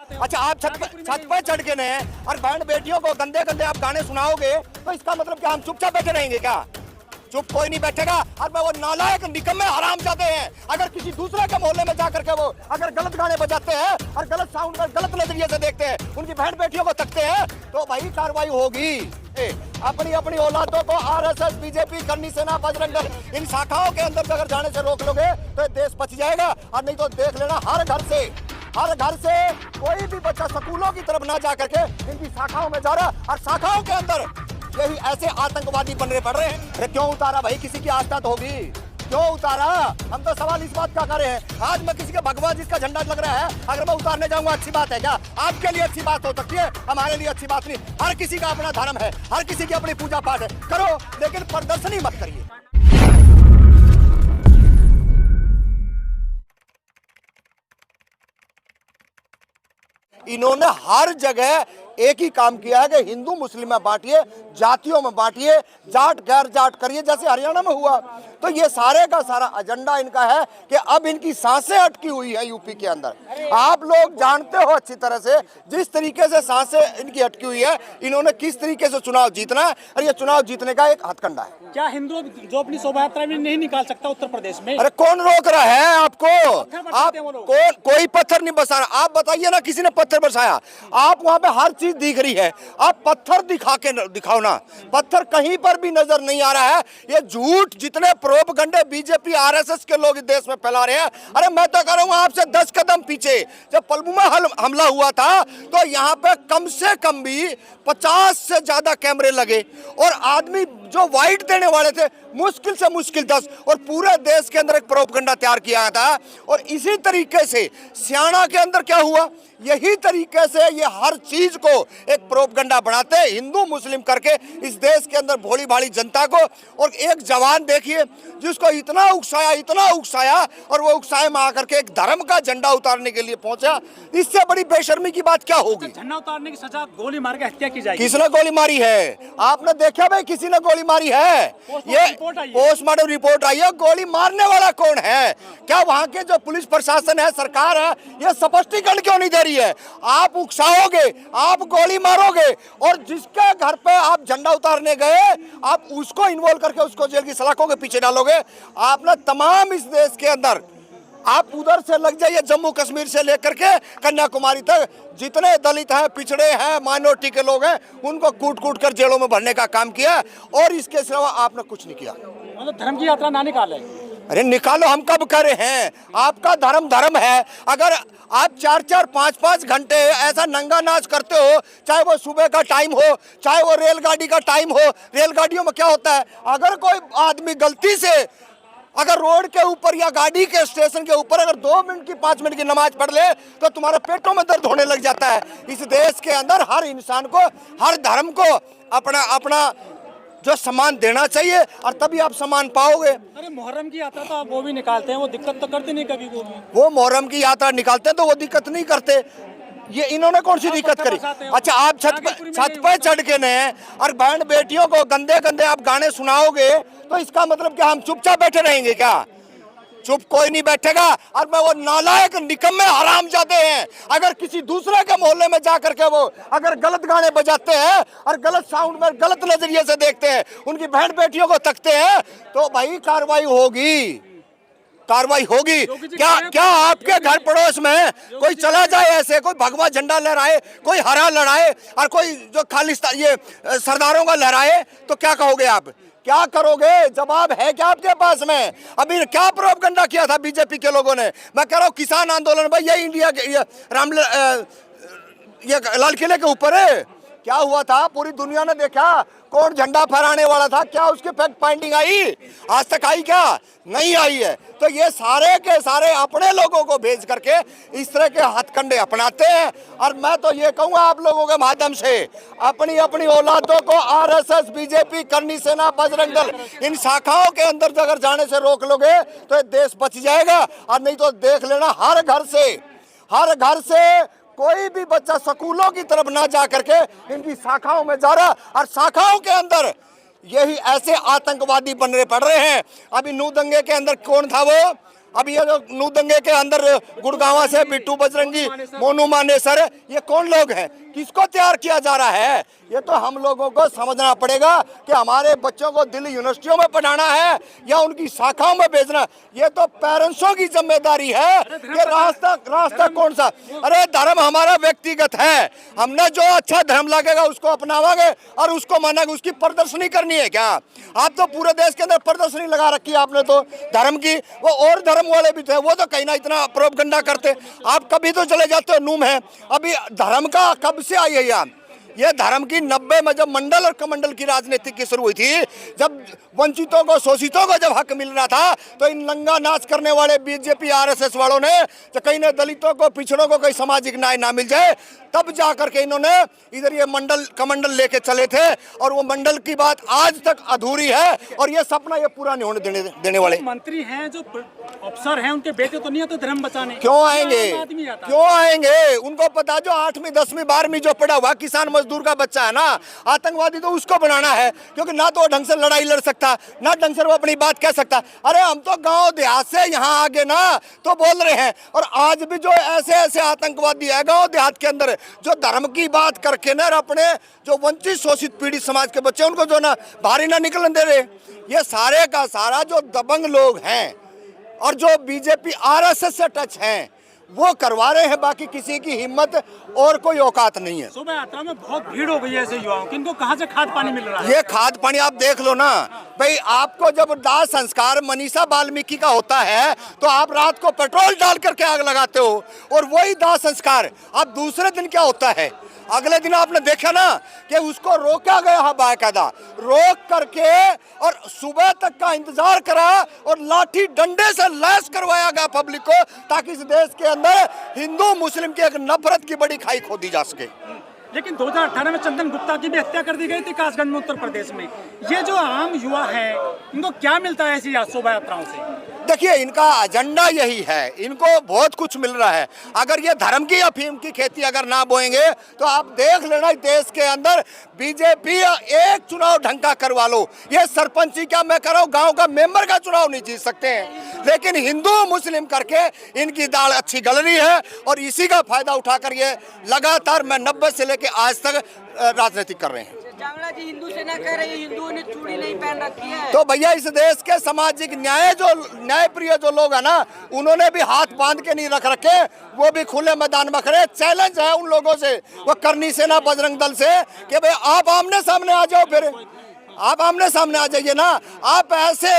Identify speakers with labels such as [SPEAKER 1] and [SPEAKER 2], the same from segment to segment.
[SPEAKER 1] अच्छा, आप छत पर चढ़ के ने और बहन बेटियों को गंदे गंदे आप गाने सुनाओगे तो इसका मतलब क्या हम चुपचाप बैठे रहेंगे क्या? चुप कोई नहीं बैठेगा। और मैं वो नालायक निकम्मे हरामजादे हैं, अगर किसी दूसरे के मोहल्ले में जाकर के वो अगर गलत गाने बजाते हैं और गलत साउंड में गलत नजरिए से देखते हैं, उनकी बहन बेटियों को तकते हैं, तो भाई कार्रवाई होगी। अपनी अपनी औलादों को आरएसएस, बीजेपी, करनी सेना, बजरंग दल इन शाखाओं के अंदर अगर जाने से रोक लोगे तो देश बच जाएगा। और नहीं तो देख लेना हर घर से कोई भी बच्चा स्कूलों की तरफ ना जा करके इनकी शाखाओं में जा रहा, और शाखाओं के अंदर यही ऐसे आतंकवादी बनने पड़ रहे हैं। अरे क्यों उतारा भाई? किसी की आस्था तो होगी, क्यों उतारा? हम तो सवाल इस बात का कर रहे हैं। आज मैं किसी के भगवा जिसका झंडा लग रहा है, अगर मैं उतारने जाऊंगा अच्छी बात है क्या? आपके लिए अच्छी बात हो सकती है, हमारे लिए अच्छी बात नहीं। हर किसी का अपना धर्म है, हर किसी की अपनी पूजा पाठ है, करो, लेकिन प्रदर्शनी मत करिए। इन्होंने हर जगह एक ही काम किया है कि हिंदू मुस्लिम में बांटिए, जातियों में बांटिए, जाट गैर जाट करिए, जैसे हरियाणा में हुआ। तो ये सारे का सारा एजेंडा इनका है कि अब इनकी सांसें अटकी हुई है यूपी के अंदर। आप लोग जानते हो अच्छी तरह से जिस तरीके से सांसें इनकी अटकी हुई है, इन्होंने किस तरीके से चुनाव जीतना है, और ये चुनाव जीतने का एक हथकंडा है।
[SPEAKER 2] क्या हिंदू जो अपनी शोभा यात्रा में नहीं निकाल सकता उत्तर प्रदेश में?
[SPEAKER 1] अरे कौन रोक रहा है आपको? आप कोई पत्थर नहीं बरसा रहा। आप बताइए ना, किसी ने पत्थर बरसाया? आप वहां पे हर चीज दिख रही है, आप पत्थर दिखाओ ना। पत्थर कहीं पर भी नजर नहीं आ रहा है। ये झूठ जितने प्रोपगंडे बीजेपी आरएसएस के लोग इस देश में फैला रहे हैं। अरे मैं तो कह रहा हूं आपसे 10 कदम पीछे जब पुलवामा हमला हुआ था तो यहाँ पे कम से कम भी 50 से ज्यादा कैमरे लगे, और आदमी जो वाइट देने वाले थे मुश्किल से मुश्किल 10, और पूरे देश के अंदर एक प्रोपगंडा तैयार किया था। और इसी तरीके से सियाना के अंदर क्या हुआ, यही तरीके से ये हर चीज को एक प्रोपगंडा बनाते हैं हिंदू मुस्लिम करके इस देश के अंदर भोली भाली जनता को। और एक जवान देखिए जिसको इतना उकसाया और वो उकसाए में आकर के एक धर्म का झंडा उतारने के लिए पहुंचा। इससे बड़ी बेशर्मी की बात क्या होगी?
[SPEAKER 2] झंडा उतारने की सजा गोली मार के हत्या की जाएगी।
[SPEAKER 1] किसने गोली मारी है? आपने देखा भाई किसी ने गोली मारी है? ये पोस्टमार्टम रिपोर्ट आई है। गोली मारने वाला कौन है? क्या वहां के जो पुलिस प्रशासन है, सरकार है, ये स्पष्टीकरण क्यों नहीं दे रही है? आप उकसाओगे, आप गोली मारोगे, और जिसके घर पे आप झंडा उतारने गए आप उसको इन्वॉल्व करके उसको जेल की सलाखों के पीछे डालोगे। आपने तमाम इस देश के अंदर आप उधर से लग जाइए, जम्मू कश्मीर से लेकर के कन्याकुमारी तक जितने दलित हैं, पिछड़े हैं, माइनॉरिटी के लोग हैं, उनको कूट कूट कर जेलों में भरने का काम किया, और इसके सिवा आपने कुछ नहीं किया।
[SPEAKER 2] मतलब धर्म की यात्रा ना निकाले।
[SPEAKER 1] अरे निकालो, हम कब करे हैं? आपका धर्म है। अगर आप 4-4, 5-5 घंटे ऐसा नंगा नाच करते हो, चाहे वो सुबह का टाइम हो, चाहे वो रेलगाड़ी का टाइम हो, रेलगाड़ियों में क्या होता है, अगर कोई आदमी गलती से अगर रोड के ऊपर या गाड़ी के स्टेशन के ऊपर अगर 2 मिनट की 5 मिनट की नमाज पढ़ ले तो तुम्हारे पेटों में दर्द होने लग जाता है। इस देश के अंदर हर इंसान को, हर धर्म को अपना अपना जो सम्मान देना चाहिए, और तभी आप सम्मान पाओगे।
[SPEAKER 2] अरे मुहर्रम की यात्रा तो आप वो भी निकालते हैं, वो दिक्कत तो करते नहीं कभी
[SPEAKER 1] वो मुहर्रम की यात्रा निकालते हैं तो वो दिक्कत नहीं करते। ये इन्होंने कौन सी दिक्कत करी? अच्छा, आप छत पर चढ़ के ने और बहन बेटियों को गंदे गंदे आप गाने सुनाओगे तो इसका मतलब क्या हम चुपचाप बैठे रहेंगे क्या? चुप कोई नहीं बैठेगा। और मैं वो नालायक निकम्मे हरामजादे हैं, अगर किसी दूसरे के मोहल्ले में जाकर के वो अगर गलत गाने बजाते हैं और गलत साउंड में गलत नजरिए से देखते हैं, उनकी बहन बेटियों को तकते हैं, तो भाई कार्रवाई होगी। क्या आपके घर पड़ोस में कोई चला जाए ऐसे, कोई भगवा झंडा लहराए, कोई हरा लहराए, और कोई जो खालिस्तान ये सरदारों का लहराए, तो क्या कहोगे आप? क्या करोगे? जवाब है क्या आपके पास में? अभी क्या प्रोपगंडा किया था बीजेपी के लोगों ने? मैं कह रहा हूँ किसान आंदोलन, भाई ये इंडिया के ये लाल किले के ऊपर है। क्या हुआ था? पूरी दुनिया ने देखा कौन झंडा फहराने वाला था। क्या उसकी फैक्ट फाइंडिंग आई? आज तक आई क्या? नहीं आई है। तो ये सारे के सारे अपने लोगों को भेज करके इस तरह के हथकंडे अपनाते हैं। और मैं तो ये कहूँगा आप लोगों के माध्यम से, अपनी अपनी औलादों को आरएसएस, बीजेपी, करनी सेना, बजरंग दल इन शाखाओं के अंदर अगर जाने से रोक लोगे तो देश बच जाएगा। और नहीं तो देख लेना हर घर से कोई भी बच्चा स्कूलों की तरफ ना जा करके इनकी शाखाओं में जा रहा, और शाखाओं के अंदर यही ऐसे आतंकवादी बनने पड़ रहे हैं। अभी नू दंगे के अंदर कौन था वो? अब ये जो नू दंगे के अंदर गुड़गांवा से बिट्टू बजरंगी, मोनू मानेसर, ये कौन लोग हैं? किसको तैयार किया जा रहा है? ये तो हम लोगों को समझना पड़ेगा कि हमारे बच्चों को दिल्ली यूनिवर्सिटियों में पढ़ाना है या उनकी शाखाओं में भेजना। ये तो पेरेंट्सों की जिम्मेदारी है कि रास्ता कौन सा। अरे धर्म हमारा व्यक्तिगत है, हमने जो अच्छा धर्म लगेगा उसको अपनावांगे और उसको मानेंगे। उसकी प्रदर्शनी करनी है क्या? आप तो पूरे देश के अंदर प्रदर्शनी लगा रखी है आपने तो धर्म की। वो और धर्म वाले भी थे, वो तो कहीं ना इतना प्रोपगंडा करते। आप कभी तो चले जाते हो नूम है। अभी धर्म का कब से आई है ये धर्म की 90 में जब मंडल और कमंडल की राजनीति की शुरू हुई थी, जब वंचितों को, शोषितों को जब हक मिल रहा था, तो इन लंगा नाच करने वाले बीजेपी आरएसएस वालों ने तो कहीं ने दलितों को, पिछड़ों को कोई सामाजिक न्याय ना मिल जाए, तब जाकर के इन्होंने इधर ये मंडल कमंडल लेके चले थे। और वो मंडल की बात आज तक अधूरी है और ये सपना ये पूरा नहीं होने देने वाले।
[SPEAKER 2] मंत्री हैं, जो अफसर हैं, उनके बेटे तो नहीं है तो धर्म बचाने
[SPEAKER 1] क्यों आएंगे? क्यों आएंगे? उनको पता, जो 8वीं 10वीं 12वीं जो पढ़ा हुआ किसान मजदूर का बच्चा है ना, आतंकवादी तो उसको बनाना है, क्योंकि ना तो वो ढंग से लड़ाई लड़ सकता, ना ढंग से वो अपनी बात कह सकता। अरे हम तो गांव देहात से यहाँ आगे ना तो बोल रहे हैं। और आज भी जो ऐसे आतंकवादी है गांव देहात के अंदर, जो धर्म की बात करके ना अपने जो वंचित शोषित पीड़ित समाज के बच्चे उनको जो ना बाहरी ना निकलने दे रहे, ये सारे का सारा जो दबंग लोग हैं और जो बीजेपी आरएसएस से टच हैं वो करवा रहे हैं। बाकी किसी की हिम्मत और कोई औकात नहीं है।
[SPEAKER 2] शोभा यात्रा में बहुत भीड़ हो गई है ऐसे युवाओं की, इनको कहाँ से खाद पानी मिल रहा है?
[SPEAKER 1] ये खाद पानी आप देख लो ना भाई। आपको जब दाह संस्कार मनीषा वाल्मीकि का होता है तो आप रात को पेट्रोल डाल करके आग लगाते हो, और वही दाह संस्कार अब दूसरे दिन क्या होता है? अगले दिन आपने देखा ना कि उसको रोका गया है, बाकायदा रोक करके, और सुबह तक का इंतजार करा और लाठी डंडे से लैस करवाया गया पब्लिक को, ताकि इस देश के अंदर हिंदू मुस्लिम की एक नफरत की बड़ी खाई खोदी जा सके।
[SPEAKER 2] लेकिन 2018 में चंदन गुप्ता की भी हत्या कर दी गई थी कासगंज में, उत्तर प्रदेश में। ये जो आम युवा है, इनको क्या मिलता है ऐसी शोभा यात्राओं से?
[SPEAKER 1] देखिए, इनका एजेंडा यही है, इनको बहुत कुछ मिल रहा है। अगर ये धर्म की अफीम की खेती अगर ना बोएंगे तो आप देख लेना देश के अंदर बीजेपी एक चुनाव ढंग का करवा लो, ये सरपंची क्या मैं कर रहा हूँ, गाँव का मेंबर का चुनाव नहीं जीत सकते हैं। लेकिन हिंदू मुस्लिम करके इनकी दाल अच्छी गल रही है, और इसी का फायदा उठाकर ये लगातार मैं 90 से लेके आज तक राजनीति कर रहे हैं।
[SPEAKER 3] जांगड़ा जी हिंदू सेना कह रही है हिंदुओं ने चूड़ी नहीं पहन रखी है।
[SPEAKER 1] तो भैया इस देश के सामाजिक न्याय प्रिय जो लोग है ना, उन्होंने भी हाथ बांध के नहीं रख रखे, वो भी खुले मैदान में खड़े। चैलेंज है उन लोगों से, वो करनी सेना बजरंग दल से, कि भाई आप आमने सामने आ जाओ, फिर आप आमने सामने आ जाइए ना। आप ऐसे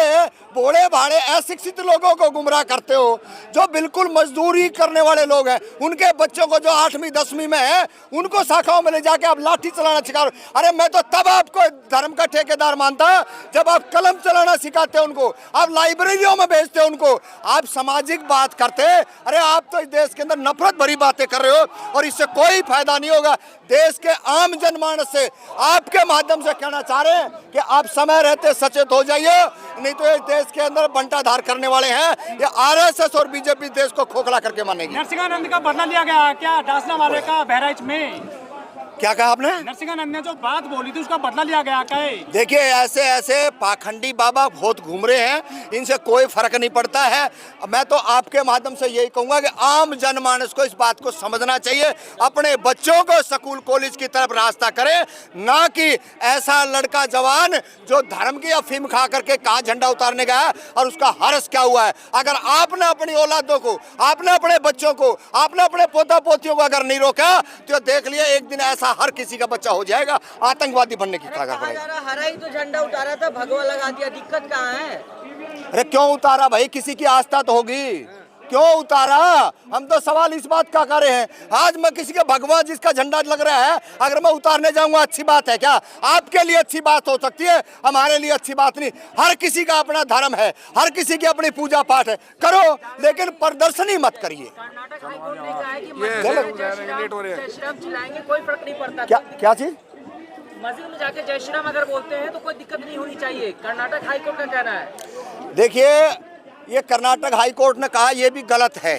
[SPEAKER 1] भोले भाड़े अशिक्षित लोगों को गुमराह करते हो, जो बिल्कुल मजदूरी करने वाले लोग हैं, उनके बच्चों को जो 8वीं 10वीं में है, उनको शाखाओं में ले जाके आप लाठी चलाना सिखा रहे हो। अरे मैं तो तब आपको धर्म का ठेकेदार मानता जब आप कलम चलाना सिखाते उनको, आप लाइब्रेरियों में भेजते उनको, आप सामाजिक बात करते। अरे आप तो इस देश के अंदर नफरत भरी बातें कर रहे हो, और इससे कोई फायदा नहीं होगा। देश के आम जनमानस से आपके माध्यम से कहना चाह रहे हैं कि आप समय रहते सचेत हो जाइए, नहीं तो इस देश के अंदर बंटाधार करने वाले हैं। ये आरएसएस और बीजेपी देश को खोखला करके मानेगी।
[SPEAKER 2] नरसिंहानंद का बदला लिया गया क्या डासना वाले का बहराइच में?
[SPEAKER 1] क्या कहा आपने?
[SPEAKER 2] नरसिंहानंद ने जो बात बोली थी उसका बदला लिया गया क्या है?
[SPEAKER 1] देखिए, ऐसे पाखंडी बाबा बहुत घूम रहे हैं, इनसे कोई फर्क नहीं पड़ता है। मैं तो आपके माध्यम से यही कहूंगा कि आम जनमानस को इस बात को समझना चाहिए, अपने बच्चों को स्कूल कॉलेज की तरफ रास्ता करें, ना कि ऐसा लड़का जवान जो धर्म की अफीम खा करके कहाँ झंडा उतारने गया और उसका हर्ष क्या हुआ है। अगर आपने अपनी औलादों को, आपने अपने बच्चों को, आपने अपने पोता पोतियों को अगर नहीं रोका तो देख लिया एक दिन ऐसा हर किसी का बच्चा हो जाएगा आतंकवादी बनने की कगार पर।
[SPEAKER 3] हरा ही तो झंडा उतारा था, भगवा लगा दिया, दिक्कत कहाँ है?
[SPEAKER 1] अरे क्यों उतारा भाई? किसी की आस्था तो होगी, क्यों उतारा? हम तो सवाल इस बात का कर रहे हैं। आज मैं किसी के भगवा जिसका झंडा लग रहा है अगर मैं उतारने जाऊंगा, अच्छी बात है क्या? आपके लिए अच्छी बात हो सकती है, हमारे लिए अच्छी बात नहीं। हर किसी का अपना धर्म है, हर किसी की अपनी पूजा पाठ है, करो, लेकिन प्रदर्शनी मत करिए।
[SPEAKER 3] कर्नाटक हाईकोर्ट ने कहा है कि जय श्रीराम चिल्लाएंगे कोई फर्क नहीं पड़ता।
[SPEAKER 1] क्या चीज?
[SPEAKER 3] मस्जिद में जाके जय श्रीराम अगर बोलते हैं तो कोई दिक्कत नहीं होनी चाहिए, कर्नाटक हाईकोर्ट का कहना है।
[SPEAKER 1] देखिए, ये कर्नाटक हाईकोर्ट ने कहा, ये भी गलत है।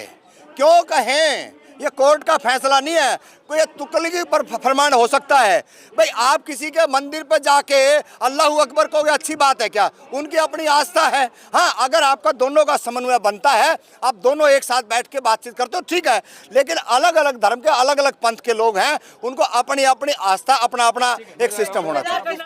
[SPEAKER 1] क्यों कहें? ये कोर्ट का फैसला नहीं है, कोई तुकलगी पर फरमान हो सकता है। भाई आप किसी के मंदिर पर जाके अल्लाह अकबर कहोगे, अच्छी बात है क्या? उनकी अपनी आस्था है। हाँ, अगर आपका दोनों का समन्वय बनता है, आप दोनों एक साथ बैठ के बातचीत करते हो, ठीक है। लेकिन अलग अलग धर्म के अलग अलग पंथ के लोग हैं, उनको अपनी अपनी आस्था, अपना अपना एक सिस्टम होना चाहिए।